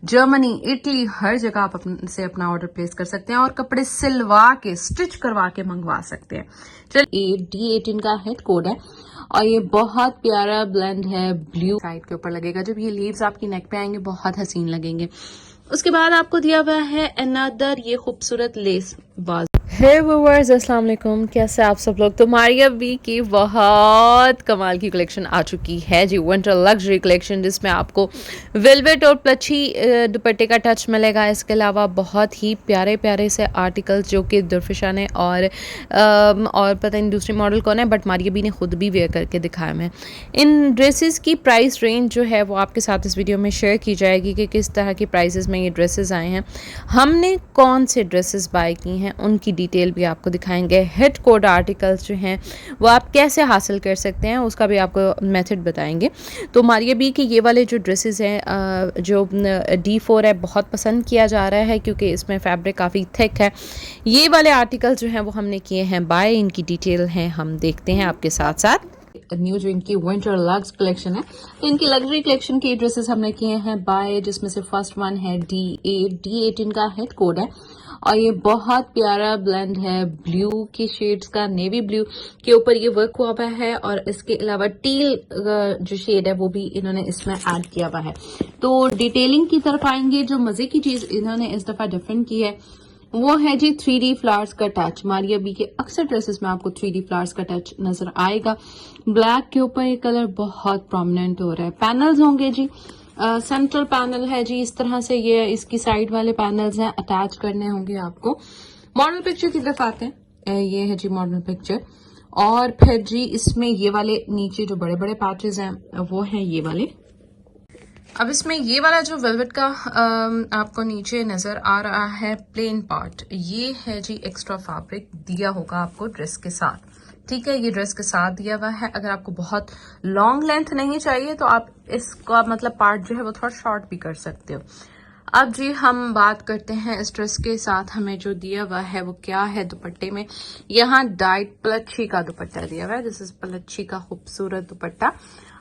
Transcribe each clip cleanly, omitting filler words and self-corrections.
Germany, Italy, हर जगह आप से अपना ऑर्डर प्लेस कर सकते हैं और कपड़े सिलवा के स्टिच करवा के मंगवा सकते हैं। चलिए, D18 का हेड कोड है और ये बहुत प्यारा ब्लेंड है, ब्लू साइड के ऊपर लगेगा। जब ये लीव्स आपकी नेक पे आएंगे बहुत हसीन लगेंगे। उसके बाद आपको दिया हुआ है अनदर ये खूबसूरत लेस बाज। हे व्यूअर्स, अस्सलाम वालेकुम, कैसे आप सब लोग। तो मारिया बी की बहुत कमाल की कलेक्शन आ चुकी है जी, विंटर लग्जरी कलेक्शन, जिसमें आपको वेलवेट और प्लची दुपट्टे का टच मिलेगा। इसके अलावा बहुत ही प्यारे प्यारे से आर्टिकल्स जो कि दुर्फिशा ने और पता नहीं दूसरी मॉडल कौन है, बट मारिया बी ने खुद भी वेयर करके दिखाया है। इन ड्रेसेस की प्राइस रेंज जो है वो आपके साथ इस वीडियो में शेयर की जाएगी कि किस तरह की प्राइसेस में ये ड्रेसेस आए हैं, हमने कौन से ड्रेसेस बाय की हैं, उनकी डिटेल भी आपको दिखाएंगे। हेड कोड आर्टिकल्स जो हैं वो आप कैसे हासिल कर सकते हैं उसका भी आपको मेथड बताएंगे। तो मारिया बी के ये वाले जो ड्रेसेस हैं जो D4 है, बहुत पसंद किया जा रहा है क्योंकि इसमें फैब्रिक काफ़ी थिक है। ये वाले आर्टिकल्स जो हैं वो हमने किए हैं बाय, इनकी डिटेल हैं हम देखते हैं आपके साथ साथ। न्यू जो इनकी विंटर लग्स कलेक्शन है, तो इनकी लग्जरी कलेक्शन के ड्रेसेस हमने किए हैं बाय, जिसमें से फर्स्ट वन है D18 का हेड कोड है और ये बहुत प्यारा ब्लेंड है, ब्लू के शेड्स का, नेवी ब्लू के ऊपर ये वर्क हुआ हुआ है और इसके अलावा टील जो शेड है वो भी इन्होंने इसमें ऐड किया हुआ है। तो डिटेलिंग की तरफ आएंगे। जो मजे की चीज इन्होंने इस दफा डिफरेंट की है वो है जी 3D फ्लावर्स का टच। मारिया बी के अक्सर ड्रेसेस में आपको 3D फ्लावर्स का टच नजर आएगा। ब्लैक के ऊपर ये कलर बहुत प्रोमिनेंट हो रहा है। पैनल्स होंगे जी, सेंट्रल पैनल है जी, इस तरह से ये इसकी साइड वाले पैनल्स हैं, अटैच करने होंगे आपको। मॉडल पिक्चर की तरफ आते हैं, ये है जी मॉडल पिक्चर। और फिर जी इसमें ये वाले नीचे जो बड़े बड़े पैचेस हैं वो हैं ये वाले। अब इसमें ये वाला जो वेलवेट का आपको नीचे नजर आ रहा है प्लेन पार्ट, ये है जी एक्स्ट्रा फैब्रिक दिया होगा आपको ड्रेस के साथ। ठीक है, ये ड्रेस के साथ दिया हुआ है। अगर आपको बहुत लॉन्ग लेंथ नहीं चाहिए तो आप इसका मतलब पार्ट जो है वो थोड़ा शॉर्ट भी कर सकते हो। अब जी हम बात करते हैं इस ड्रेस के साथ हमें जो दिया हुआ है वो क्या है। दुपट्टे में यहाँ डाइट प्लच्छी का दुपट्टा दिया हुआ है। दिस इज प्लच्छी का खूबसूरत दुपट्टा।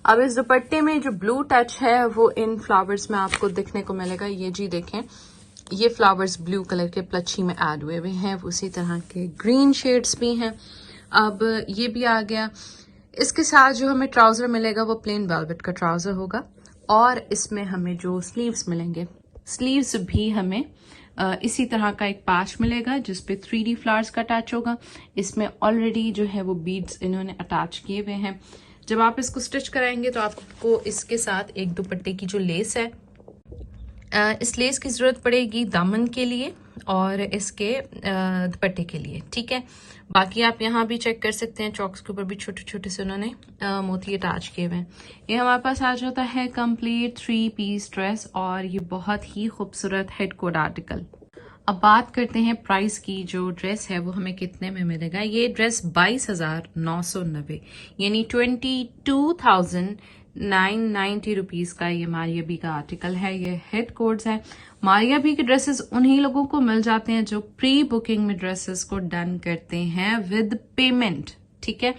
अब इस दुपट्टे में जो ब्लू टच है वो इन फ्लावर्स में आपको दिखने को मिलेगा। ये जी देखें, ये फ्लावर्स ब्लू कलर के प्लच्छी में ऐड हुए हुए हैं। उसी तरह के ग्रीन शेड्स भी हैं। अब ये भी आ गया। इसके साथ जो हमें ट्राउजर मिलेगा वो प्लेन वेलवेट का ट्राउजर होगा और इसमें हमें जो स्लीव्स मिलेंगे, स्लीव्स भी हमें इसी तरह का एक पैच मिलेगा जिसपे 3D फ्लावर्स का अटैच होगा। इसमें ऑलरेडी जो है वो बीड्स इन्होंने अटैच किए हुए हैं। जब आप इसको स्टिच कराएंगे तो आपको इसके साथ एक दुपट्टे की जो लेस है, इस लेस की जरूरत पड़ेगी दामन के लिए और इसके दुपट्टे के लिए। ठीक है, बाकी आप यहाँ भी चेक कर सकते हैं, चॉक्स के ऊपर भी छोटे छोटे से उन्होंने मोती अटैच किए हुए हैं। ये हमारे पास आ जाता है कंप्लीट 3 पीस ड्रेस और ये बहुत ही खूबसूरत हेड कोड आर्टिकल। अब बात करते हैं प्राइस की। जो ड्रेस है वो हमें कितने में मिलेगा। ये ड्रेस 22,990 यानी 22,990 रुपीज का ये मारिया बी का आर्टिकल है। ये हेड कोड्स है। मारिया बी के ड्रेसेस उन्हीं लोगों को मिल जाते हैं जो प्री बुकिंग में ड्रेसेस को डन करते हैं विद पेमेंट। ठीक है,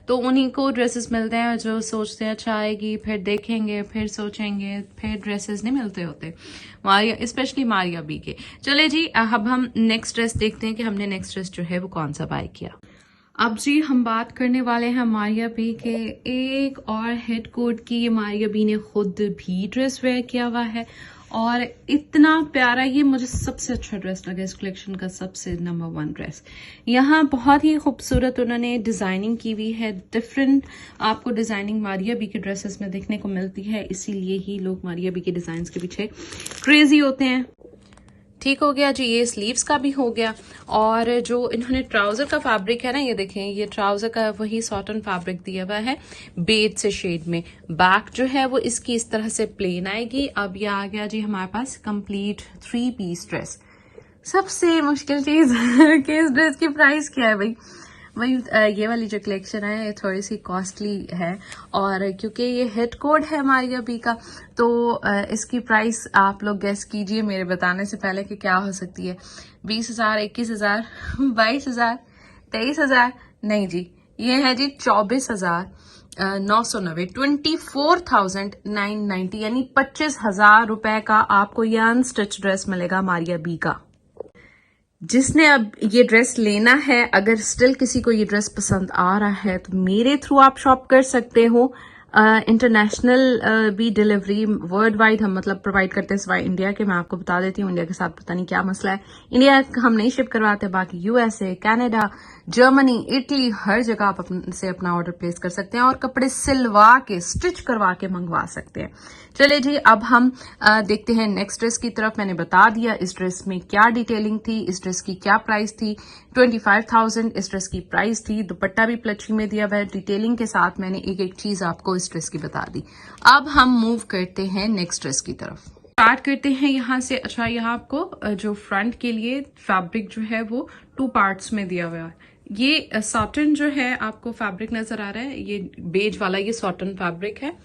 तो उन्हीं को ड्रेसेस मिलते हैं जो सोचते हैं अच्छा आएगी, फिर देखेंगे, फिर सोचेंगे, फिर ड्रेसेस नहीं मिलते होते मारिया, स्पेशली मारिया बी के। चले जी, अब हम नेक्स्ट ड्रेस देखते हैं कि हमने नेक्स्ट ड्रेस जो है वो कौन सा बाय किया। अब जी हम बात करने वाले हैं मारिया बी के एक और हेड कोड की। मारिया बी ने खुद भी ड्रेस वेयर किया हुआ है और इतना प्यारा, ये मुझे सबसे अच्छा ड्रेस लगा इस कलेक्शन का, सबसे नंबर 1 ड्रेस। यहाँ बहुत ही खूबसूरत उन्होंने डिजाइनिंग की हुई है। डिफरेंट आपको डिजाइनिंग मारिया बी के ड्रेसेस में देखने को मिलती है, इसीलिए ही लोग मारिया बी के डिजाइन के पीछे क्रेजी होते हैं। ठीक हो गया जी, ये स्लीव्स का भी हो गया। और जो इन्होंने ट्राउजर का फैब्रिक है ना, ये देखें, ये ट्राउजर का वही सॉटन फैब्रिक दिया हुआ है बेज से शेड में। बैक जो है वो इसकी इस तरह से प्लेन आएगी। अब ये आ गया जी हमारे पास कंप्लीट 3 पीस ड्रेस। सबसे मुश्किल चीज कि इस ड्रेस की प्राइस क्या है भाई। वही ये वाली जो कलेक्शन है ये थोड़ी सी कॉस्टली है और क्योंकि ये हेड कोड है मारिया बी का तो इसकी प्राइस आप लोग गेस कीजिए मेरे बताने से पहले कि क्या हो सकती है। 20,000, 21,000, 22,000, 23,000, नहीं जी, ये है जी 24,000 990 24,990 यानी 25,000 रुपए का आपको ये अनस्टिच ड्रेस मिलेगा मारिया बी का। जिसने अब ये ड्रेस लेना है, अगर स्टिल किसी को ये ड्रेस पसंद आ रहा है तो मेरे थ्रू आप शॉप कर सकते हो। इंटरनेशनल भी डिलीवरी वर्ल्ड वाइड हम मतलब प्रोवाइड करते हैं सिवाय इंडिया के। मैं आपको बता देती हूँ, इंडिया के साथ पता नहीं क्या मसला है, इंडिया हम नहीं शिप करवाते, बाकी यूएसए, कनाडा, जर्मनी, इटली, हर जगह आप से अपना ऑर्डर प्लेस कर सकते हैं और कपड़े सिलवा के स्टिच करवा के मंगवा सकते हैं। चलिए जी, अब हम देखते हैं नेक्स्ट ड्रेस की तरफ। मैंने बता दिया इस ड्रेस में क्या डिटेलिंग थी, इस ड्रेस की क्या प्राइस थी। 25,000 इस ड्रेस की प्राइस थी। दुपट्टा भी प्लची में दिया हुआ है, डिटेलिंग के साथ मैंने एक एक चीज आपको इस ड्रेस की बता दी। अब हम मूव करते हैं नेक्स्ट ड्रेस की तरफ। स्टार्ट करते हैं यहाँ से। अच्छा, यहाँ आपको जो फ्रंट के लिए फैब्रिक जो है वो 2 पार्ट्स में दिया हुआ है। ये सॉटन जो है आपको फैब्रिक नजर आ रहा है, ये बेज वाला ये सॉटन फैब्रिक है,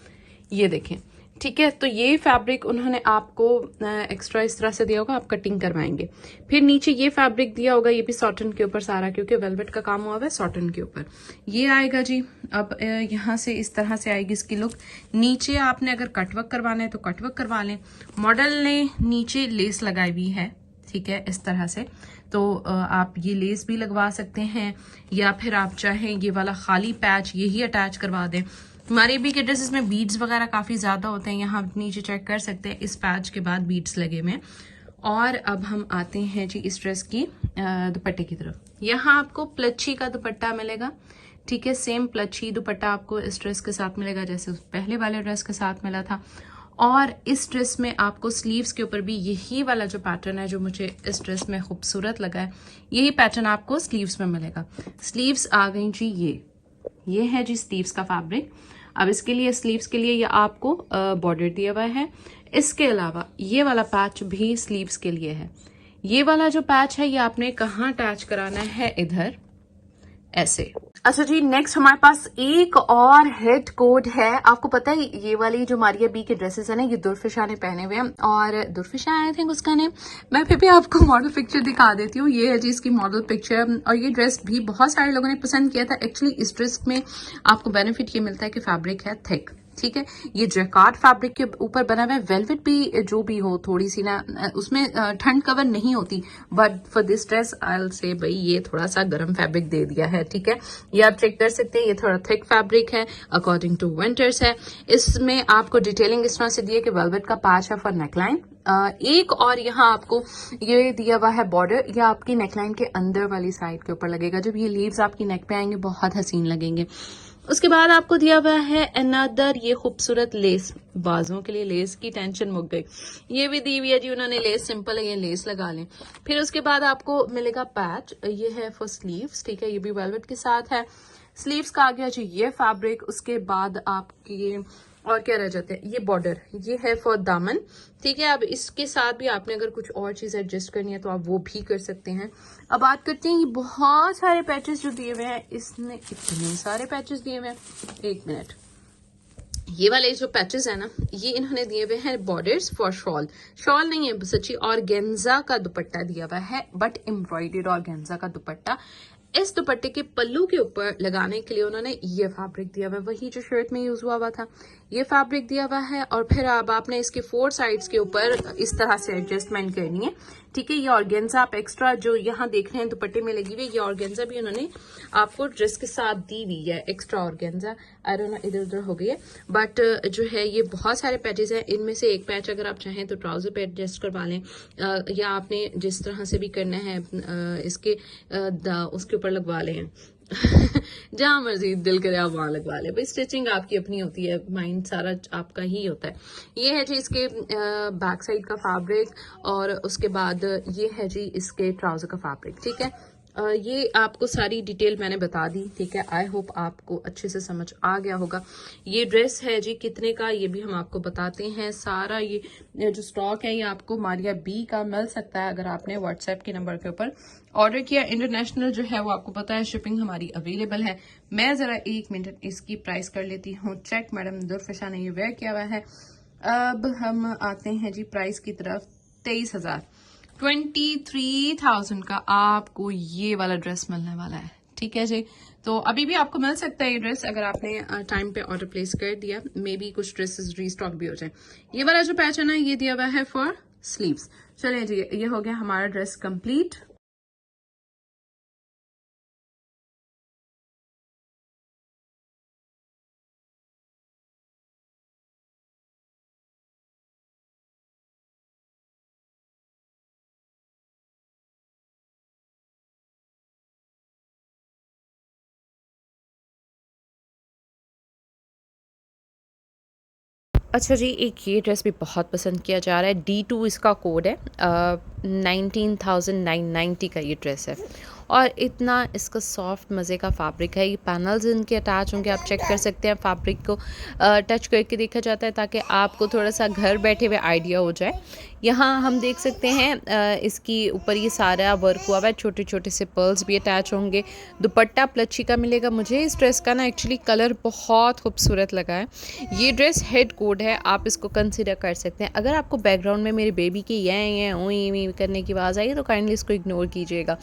ये देखें, ठीक है। तो ये फैब्रिक उन्होंने आपको एक्स्ट्रा इस तरह से दिया होगा, आप कटिंग करवाएंगे। फिर नीचे ये फैब्रिक दिया होगा, ये भी सॉटन के ऊपर सारा, क्योंकि वेलवेट का काम हुआ है सॉटन के ऊपर। ये आएगा जी। अब यहाँ से इस तरह से आएगी इसकी लुक। नीचे आपने अगर कटवर्क करवाना है तो कटवर्क करवा लें। मॉडल ने नीचे लेस लगाई हुई है, ठीक है, इस तरह से। तो आप ये लेस भी लगवा सकते हैं, या फिर आप चाहें ये वाला खाली पैच यही अटैच करवा दें। हमारे भी के ड्रेसेस में बीड्स वगैरह काफी ज्यादा होते हैं, यहाँ नीचे चेक कर सकते हैं, इस पैच के बाद बीड्स लगे हुए। और अब हम आते हैं जी इस ड्रेस की दुपट्टे की तरफ। यहाँ आपको प्लच्छी का दुपट्टा मिलेगा, ठीक है, सेम प्लच्छी दुपट्टा आपको इस ड्रेस के साथ मिलेगा जैसे उस पहले वाले ड्रेस के साथ मिला था। और इस ड्रेस में आपको स्लीव्स के ऊपर भी यही वाला जो पैटर्न है जो मुझे इस ड्रेस में खूबसूरत लगा है, यही पैटर्न आपको स्लीव्स में मिलेगा। स्लीव्स आ गई जी, ये है जी स्लीव्स का फैब्रिक। अब इसके लिए स्लीव्स के लिए ये आपको बॉर्डर दिया हुआ है। इसके अलावा ये वाला पैच भी स्लीव्स के लिए है। ये वाला जो पैच है ये आपने कहाँ अटैच कराना है, इधर ऐसे। अच्छा जी, नेक्स्ट हमारे पास एक और हेड कोड है। आपको पता है ये वाली जो मारिया बी के ड्रेसेस है ना, ये दुर्फिशा ने पहने हुए हैं, और दुर्फिशा आई थिंक उसका नेम। मैं फिर भी आपको मॉडल पिक्चर दिखा देती हूँ। ये है जी इसकी मॉडल पिक्चर। और ये ड्रेस भी बहुत सारे लोगों ने पसंद किया था। एक्चुअली इस ड्रेस में आपको बेनिफिट ये मिलता है कि फैब्रिक है थिक, ठीक है। ये जैकार्ड फैब्रिक के ऊपर बना हुआ है। वेलवेट भी जो भी हो थोड़ी सी ना, उसमें ठंड कवर नहीं होती, but for this dress I will say भाई ये थोड़ा सा गर्म फैब्रिक दे दिया है, ठीक है। ये आप चेक कर सकते हैं, ये थोड़ा थिक फैब्रिक है, अकॉर्डिंग टू विंटर्स है। इसमें आपको डिटेलिंग इस तरह से दी है कि वेलवेट का पैच है फॉर नेकलाइन। एक और यहाँ आपको ये दिया हुआ है बॉर्डर, या आपकी नेकलाइन के अंदर वाली साइड के ऊपर लगेगा। जब ये लीव्स आपकी नेक पे आएंगे बहुत हसीन लगेंगे। उसके बाद आपको दिया हुआ है अनदर ये खूबसूरत लेस। बाजों के लिए लेस की टेंशन मुक गई। ये भी दी हुई है जी उन्होंने, लेस सिंपल है, ये लेस लगा लें। फिर उसके बाद आपको मिलेगा पैच, ये है फॉर स्लीव्स, ठीक है, ये भी वेलवेट के साथ है। स्लीव्स का आ गया जी ये फैब्रिक। उसके बाद आपकी और क्या रह जाते हैं, ये बॉर्डर, ये है फॉर दामन, ठीक है। अब इसके साथ भी आपने अगर कुछ और चीज एडजस्ट करनी है तो आप वो भी कर सकते हैं। अब बात करते हैं ये बहुत सारे पैचेस जो दिए हुए हैं, इसने इतने सारे पैचेस दिए हुए हैं। एक मिनट, ये वाले जो पैचेस है ना, ये इन्होंने दिए हुए हैं बॉर्डर्स फॉर शॉल। शॉल नहीं है सच्ची, ऑर्गेन्जा का दुपट्टा दिया हुआ है, बट एम्ब्रॉयडर्ड ऑर्गेन्जा का दुपट्टा। इस दुपट्टे के पल्लू के ऊपर लगाने के लिए उन्होंने ये फैब्रिक दिया हुआ है, वही जो शर्ट में यूज हुआ था, ये फैब्रिक दिया हुआ है। और फिर अब आपने इसके 4 साइड्स के ऊपर इस तरह से एडजस्टमेंट करनी है, ठीक है। ये ऑर्गेन्जा आप एक्स्ट्रा जो यहाँ देख रहे हैं दुपट्टे में लगी हुई है, ये ऑर्गेन्जा भी उन्होंने आपको ड्रेस के साथ दी हुई है, extra organza. I don't know इधर उधर हो गई है, बट जो है ये बहुत सारे पैचेस हैं। इनमें से एक पैच अगर आप चाहें तो ट्राउजर पे एडजस्ट करवा लें, या आपने जिस तरह से भी करना है इसके उसके ऊपर लगवा लें जहां मर्जी दिल करे आप वहां लगवा ले। भाई स्टिचिंग आपकी अपनी होती है, माइंड सारा आपका ही होता है। ये है जी इसके बैक साइड का फैब्रिक, और उसके बाद ये है जी इसके ट्राउजर का फैब्रिक, ठीक है। ये आपको सारी डिटेल मैंने बता दी, ठीक है। आई होप आपको अच्छे से समझ आ गया होगा। ये ड्रेस है जी कितने का, ये भी हम आपको बताते हैं। सारा ये जो स्टॉक है ये आपको मारिया बी का मिल सकता है अगर आपने व्हाट्सएप के नंबर के ऊपर ऑर्डर किया। इंटरनेशनल जो है वो आपको पता है शिपिंग हमारी अवेलेबल है। मैं जरा 1 मिनट इसकी प्राइस कर लेती हूँ चेक। मैडम दुर्फिशा ने ये वेयर किया हुआ है। अब हम आते हैं जी प्राइस की तरफ। 23,000 का आपको ये वाला ड्रेस मिलने वाला है, ठीक ठीक है जी। तो अभी भी आपको मिल सकता है ये ड्रेस अगर आपने टाइम पे ऑर्डर प्लेस कर दिया, मे बी कुछ ड्रेसेस रीस्टॉक भी हो जाए। ये वाला जो पैटर्न है ये दिया हुआ है फॉर स्लीव्स। चलिए जी, ये हो गया हमारा ड्रेस कंप्लीट। अच्छा जी, एक ये ड्रेस भी बहुत पसंद किया जा रहा है, D2 इसका कोड है, 19,990 का ये ड्रेस है और इतना इसका सॉफ्ट मज़े का फैब्रिक है। ये पैनल्स इनके अटैच होंगे, आप चेक कर सकते हैं। फैब्रिक को टच करके देखा जाता है ताकि आपको थोड़ा सा घर बैठे हुए आइडिया हो जाए। यहाँ हम देख सकते हैं इसकी ऊपर ये सारा वर्क हुआ हुआ है, छोटे छोटे से पर्ल्स भी अटैच होंगे। दुपट्टा प्लच्छी का मिलेगा। मुझे इस ड्रेस का ना एक्चुअली कलर बहुत खूबसूरत लगा है। ये ड्रेस हेड कोड है, आप इसको कंसिडर कर सकते हैं। अगर आपको बैकग्राउंड में मेरे बेबी की ये ऊई करने की आवाज़ आई तो काइंडली इसको इग्नोर कीजिएगा।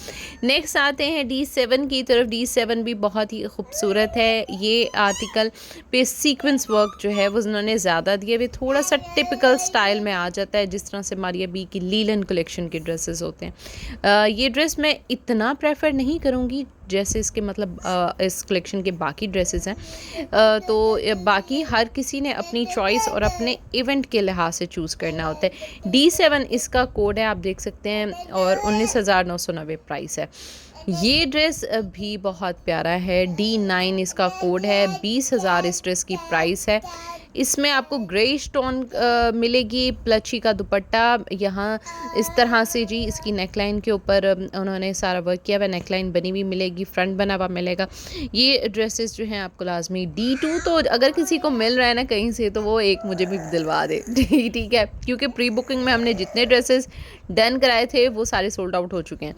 नेक्स्ट आते हैं D7 की तरफ। D7 भी बहुत ही खूबसूरत है। ये आर्टिकल पे सीक्वेंस वर्क जो है वो उन्होंने ज़्यादा दिया हुए, थोड़ा सा टिपिकल स्टाइल में आ जाता है जिस तरह से मारिया बी की लीलन कलेक्शन के ड्रेसेस होते हैं। ये ड्रेस मैं इतना प्रेफर नहीं करूँगी जैसे इसके मतलब इस कलेक्शन के बाकी ड्रेसेस हैं। तो बाकी हर किसी ने अपनी चॉइस और अपने इवेंट के लिहाज से चूज़ करना होता है। D7 इसका कोड है, आप देख सकते हैं, और 19,990 प्राइस है। ये ड्रेस भी बहुत प्यारा है। D9 इसका कोड है, 20,000 इस ड्रेस की प्राइस है। इसमें आपको ग्रे स्टोन मिलेगी, प्लची का दुपट्टा यहाँ इस तरह से जी। इसकी नेकलाइन के ऊपर उन्होंने सारा वर्क किया हुआ, नेकलाइन बनी हुई मिलेगी, फ्रंट बना हुआ मिलेगा। ये ड्रेसेस जो हैं आपको लाजमी D2 तो अगर किसी को मिल रहा है ना कहीं से तो वो एक मुझे भी दिलवा दे ठीक है, क्योंकि प्री बुकिंग में हमने जितने ड्रेसेस डन कराए थे वो सारे सोल्ड आउट हो चुके हैं।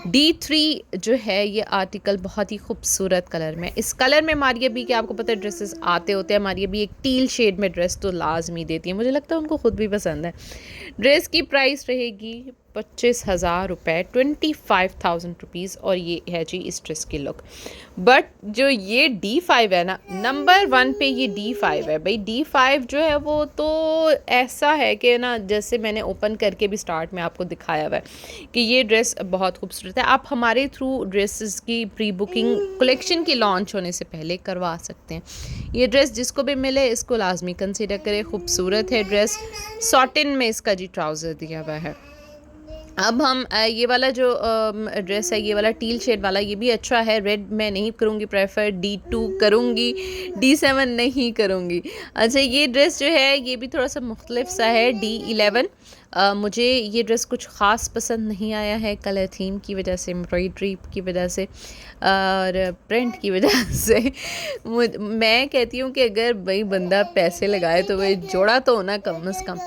D3 जो है ये आर्टिकल बहुत ही खूबसूरत कलर में, इस कलर में मारिया बी के आपको पता है ड्रेसेस आते होते हैं। मारिया बी एक टील शेड में ड्रेस तो लाजमी देती है, मुझे लगता है उनको खुद भी पसंद है। ड्रेस की प्राइस रहेगी 25,000 रुपये, 25,000 रुपीज़, और ये है जी इस ड्रेस की लुक। बट जो ये D5 है ना, नंबर 1 पे ये D5 है भाई। D5 जो है वो तो ऐसा है कि ना, जैसे मैंने ओपन करके भी स्टार्ट में आपको दिखाया हुआ है कि ये ड्रेस बहुत खूबसूरत है। आप हमारे थ्रू ड्रेसेस की प्री बुकिंग कलेक्शन की लॉन्च होने से पहले करवा सकते हैं। ये ड्रेस जिसको भी मिले इसको लाजमी कंसीडर करें, खूबसूरत है ड्रेस। सॉटिन में इसका जी ट्राउज़र दिया हुआ है। अब हम ये वाला जो ड्रेस है, ये वाला टील शेड वाला, ये भी अच्छा है। रेड मैं नहीं करूँगी प्रेफर, D2 करूँगी, D7 नहीं करूँगी। अच्छा, ये ड्रेस जो है ये भी थोड़ा सा मुख्तलिफ सा है, D11। मुझे ये ड्रेस कुछ ख़ास पसंद नहीं आया है, कलर थीम की वजह से, एम्ब्रॉयड्री की वजह से और प्रिंट की वजह से। मैं कहती हूँ कि अगर भाई बंदा पैसे लगाए तो वह जोड़ा तो होना कम से कम।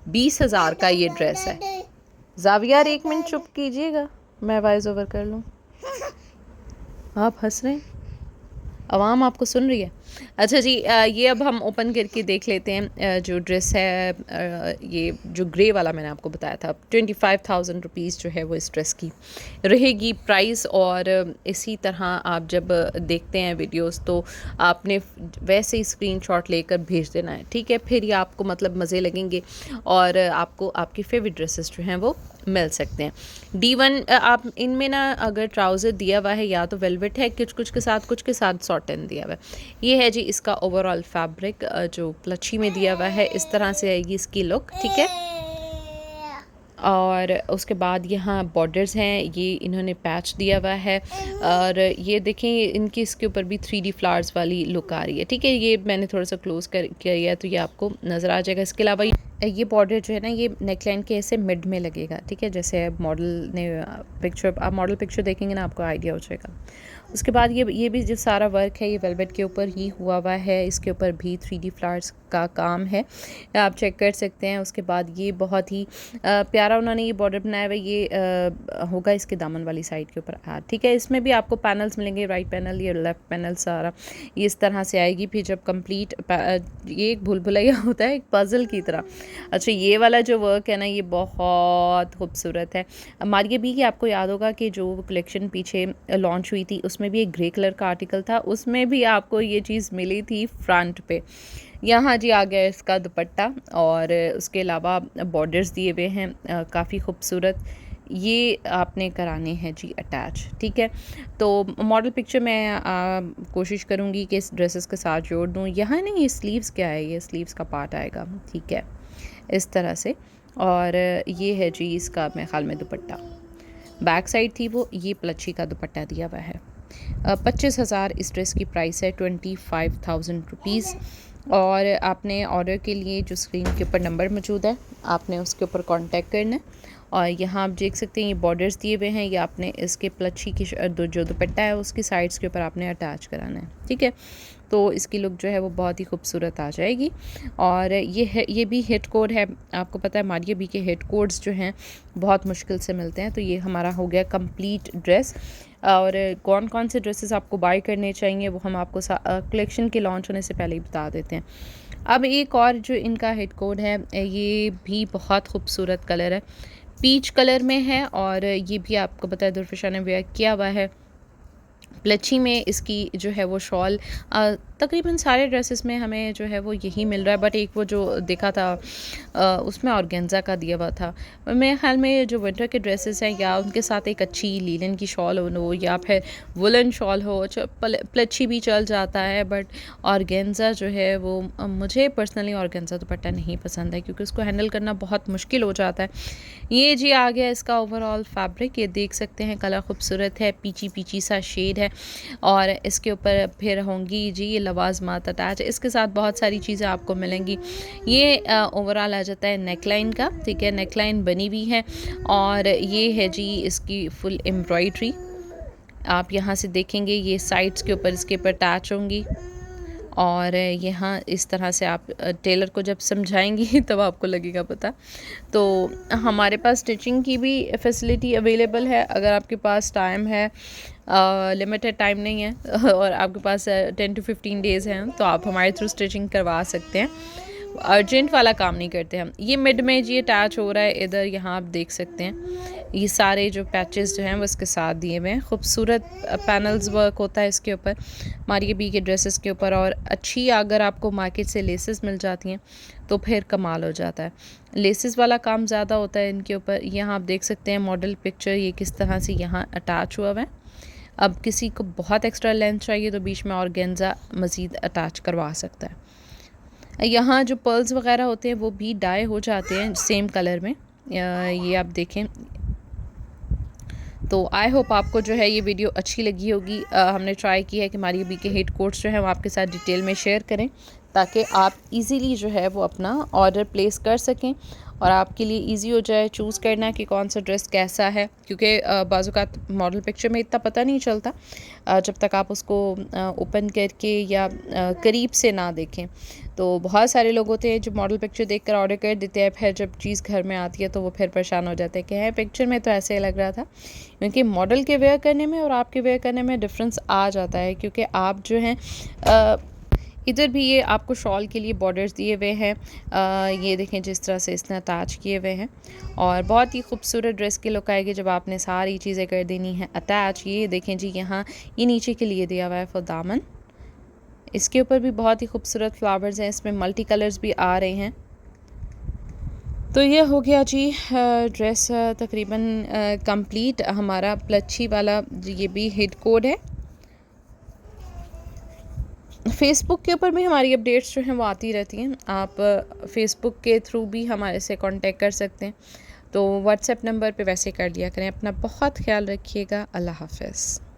20,000 का ये ड्रेस है। जावियार 1 मिनट चुप कीजिएगा, मैं वॉइस ओवर कर लूँ। आप हंस रहे हैं, आवाम आपको सुन रही है। अच्छा जी, ये अब हम ओपन करके देख लेते हैं। जो ड्रेस है ये जो ग्रे वाला मैंने आपको बताया था, 25,000 रुपीज़ जो है वो इस ड्रेस की रहेगी प्राइस। और इसी तरह आप जब देखते हैं वीडियोस तो आपने वैसे ही स्क्रीनशॉट लेकर भेज देना है, ठीक है। फिर ये आपको मतलब मज़े लगेंगे और आपको आपकी फेवरेट ड्रेसेस जो हैं वो मिल सकते हैं। D1 आप इनमें ना अगर ट्राउज़र दिया हुआ है या तो वेलवेट है, कुछ के साथ सॉटन दिया हुआ है। ये है जी इसका ओवरऑल फैब्रिक जो प्लच्छी में दिया हुआ है, इस तरह से आएगी इसकी लुक, ठीक है। और उसके बाद यहाँ बॉर्डर्स हैं, ये इन्होंने पैच दिया हुआ है। और ये देखें इनकी इसके ऊपर भी 3D फ्लावर्स वाली लुक आ रही है, ठीक है। ये मैंने थोड़ा सा क्लोज कर किया तो ये आपको नज़र आ जाएगा। इसके अलावा ये बॉर्डर जो है ना, ये नेकलाइन के ऐसे मिड में लगेगा, ठीक है। जैसे मॉडल ने आप मॉडल पिक्चर देखेंगे ना आपको आइडिया हो जाएगा। उसके बाद ये भी जो सारा वर्क है ये वेलवेट के ऊपर ही हुआ है, इसके ऊपर भी 3D फ्लावर्स का काम है, आप चेक कर सकते हैं। उसके बाद ये बहुत ही प्यारा उन्होंने ये बॉर्डर बनाया हुआ है। ये होगा इसके दामन वाली साइड के ऊपर, ठीक है। इसमें भी आपको पैनल्स मिलेंगे, राइट पैनल, ये लेफ़्ट पैनल, सारा ये इस तरह से आएगी। फिर जब कंप्लीट, ये एक भूल भुलैया होता है, एक पज़ल की तरह। अच्छा, ये वाला जो वर्क है ना ये बहुत खूबसूरत है। मारिया बी की आपको याद होगा कि जो कलेक्शन पीछे लॉन्च हुई थी उसमें उसमें भी एक ग्रे कलर का आर्टिकल था, उसमें भी आपको ये चीज़ मिली थी फ्रंट पे। यहाँ जी आ गया इसका दुपट्टा और उसके अलावा बॉर्डर्स दिए हुए हैं काफ़ी खूबसूरत, ये आपने कराने हैं जी अटैच, ठीक है। तो मॉडल पिक्चर मैं कोशिश करूँगी कि इस ड्रेसेस के साथ जोड़ दूँ। यहाँ नहीं, ये स्लीव्स क्या है, ये स्लीव्स का पार्ट आएगा, ठीक है, इस तरह से। और ये है जी इसका मेरे ख्याल में दुपट्टा, बैक साइड थी वो, ये प्लच्छी का दुपट्टा दिया हुआ है। 25,000 इस ड्रेस की प्राइस है, 25,000 रुपीज़। और आपने ऑर्डर के लिए जो स्क्रीन के ऊपर नंबर मौजूद है, आपने उसके ऊपर कांटेक्ट करना है। और यहाँ आप देख सकते हैं ये बॉर्डर्स दिए हुए हैं, ये आपने इसके प्लच्छी की जो दुपट्टा है उसकी साइड्स के ऊपर आपने अटैच कराना है, ठीक है। तो इसकी लुक जो है वो बहुत ही खूबसूरत आ जाएगी। और ये भी हिट कोड है, आपको पता है मारिया बी के हिट कोड्स जो हैं बहुत मुश्किल से मिलते हैं। तो ये हमारा हो गया कंप्लीट ड्रेस। और कौन कौन से ड्रेसेस आपको बाय करने चाहिए वो हम आपको कलेक्शन के लॉन्च होने से पहले ही बता देते हैं। अब एक और जो इनका हिट कोड है, ये भी बहुत खूबसूरत कलर है, पीच कलर में है। और ये भी आपको पता है दुर्फिशा ने वेयर किया हुआ है। प्लच्छी में इसकी जो है वो शॉल तकरीबन सारे ड्रेसेस में हमें जो है वो यही मिल रहा है, बट एक वो जो देखा था उसमें ऑर्गेन्जा का दिया हुआ था। मेरे ख्याल में जो विंटर के ड्रेसेस हैं या उनके साथ एक अच्छी लीलन की शॉल हो या फिर वुलन शॉल हो, प्लच्छी भी चल जाता है, बट ऑर्गेन्जा जो है वो मुझे पर्सनली ऑर्गेन्जा दुपट्टा नहीं पसंद है क्योंकि उसको हैंडल करना बहुत मुश्किल हो जाता है। ये जी आ गया इसका ओवरऑल फैब्रिक, ये देख सकते हैं कलर खूबसूरत है, पीची पीची सा शेड है। और इसके ऊपर फिर होंगी जी ये लवाजमात अटैच, इसके साथ बहुत सारी चीज़ें आपको मिलेंगी। ये ओवरऑल आ जाता है नेकलाइन का, ठीक है, नेकलाइन बनी हुई है। और ये है जी इसकी फुल एम्ब्रॉयड्री, आप यहाँ से देखेंगे ये साइड्स के ऊपर इसके ऊपर अटैच होंगी। और यहाँ इस तरह से आप टेलर को जब समझाएंगी तब आपको लगेगा पता। तो हमारे पास स्टिचिंग की भी फैसिलिटी अवेलेबल है, अगर आपके पास टाइम है, लिमिटेड टाइम नहीं है और आपके पास 10 to 15 डेज़ हैं, तो आप हमारे थ्रू स्टिचिंग करवा सकते हैं। अर्जेंट वाला काम नहीं करते हम। ये मिड में जी अटैच हो रहा है इधर, यहाँ आप देख सकते हैं ये सारे जो पैचेस जो हैं वो इसके साथ दिए हुए हैं। खूबसूरत पैनल्स वर्क होता है इसके ऊपर, मारिया बी के ड्रेसेस के ऊपर। और अच्छी अगर आपको मार्केट से लेसेस मिल जाती हैं तो फिर कमाल हो जाता है, लेसेस वाला काम ज़्यादा होता है इनके ऊपर। यहाँ आप देख सकते हैं मॉडल पिक्चर ये किस तरह से यहाँ अटैच हुआ हुआ है। अब किसी को बहुत एक्स्ट्रा लेंथ चाहिए तो बीच में ऑर्गेन्जा मज़ीद अटैच करवा सकता है। यहाँ जो पर्ल्स वगैरह होते हैं वो भी डाई हो जाते हैं सेम कलर में, ये आप देखें। तो आई होप आपको जो है ये वीडियो अच्छी लगी होगी। हमने ट्राई किया है कि मारिया बी के हिट कोड्स जो है वो आपके साथ डिटेल में शेयर करें ताकि आप इजीली जो है वो अपना ऑर्डर प्लेस कर सकें और आपके लिए इजी हो जाए चूज़ करना कि कौन सा ड्रेस कैसा है। क्योंकि बाज़ात मॉडल पिक्चर में इतना पता नहीं चलता जब तक आप उसको ओपन करके या करीब से ना देखें। तो बहुत सारे लोग होते हैं जो मॉडल पिक्चर देखकर ऑर्डर कर देते हैं, फिर जब चीज़ घर में आती है तो वो फिर परेशान हो जाते हैं कि है पिक्चर में तो ऐसे लग रहा था। क्योंकि मॉडल के वेयर करने में और आपके वेयर करने में डिफरेंस आ जाता है, क्योंकि आप जो हैं इधर भी ये आपको शॉल के लिए बॉर्डर्स दिए हुए हैं, ये देखें जिस तरह से इसने अटैच किए हुए हैं। और बहुत ही खूबसूरत ड्रेस की लुक आएगी जब आपने सारी चीज़ें कर देनी है अटैच। ये देखें जी यहाँ ये नीचे के लिए दिया हुआ है फॉर दामन, इसके ऊपर भी बहुत ही खूबसूरत फ्लावर्स हैं, इसमें मल्टी कलर्स भी आ रहे हैं। तो ये हो गया जी ड्रेस तकरीबन कंप्लीट हमारा प्लच्छी वाला। ये भी हिट कोड है। फ़ेसबुक के ऊपर भी हमारी अपडेट्स जो हैं वो आती रहती हैं, आप फ़ेसबुक के थ्रू भी हमारे से कांटेक्ट कर सकते हैं। तो व्हाट्सएप नंबर पे वैसे कर लिया करें। अपना बहुत ख्याल रखिएगा। अल्लाह हाफ़िज़।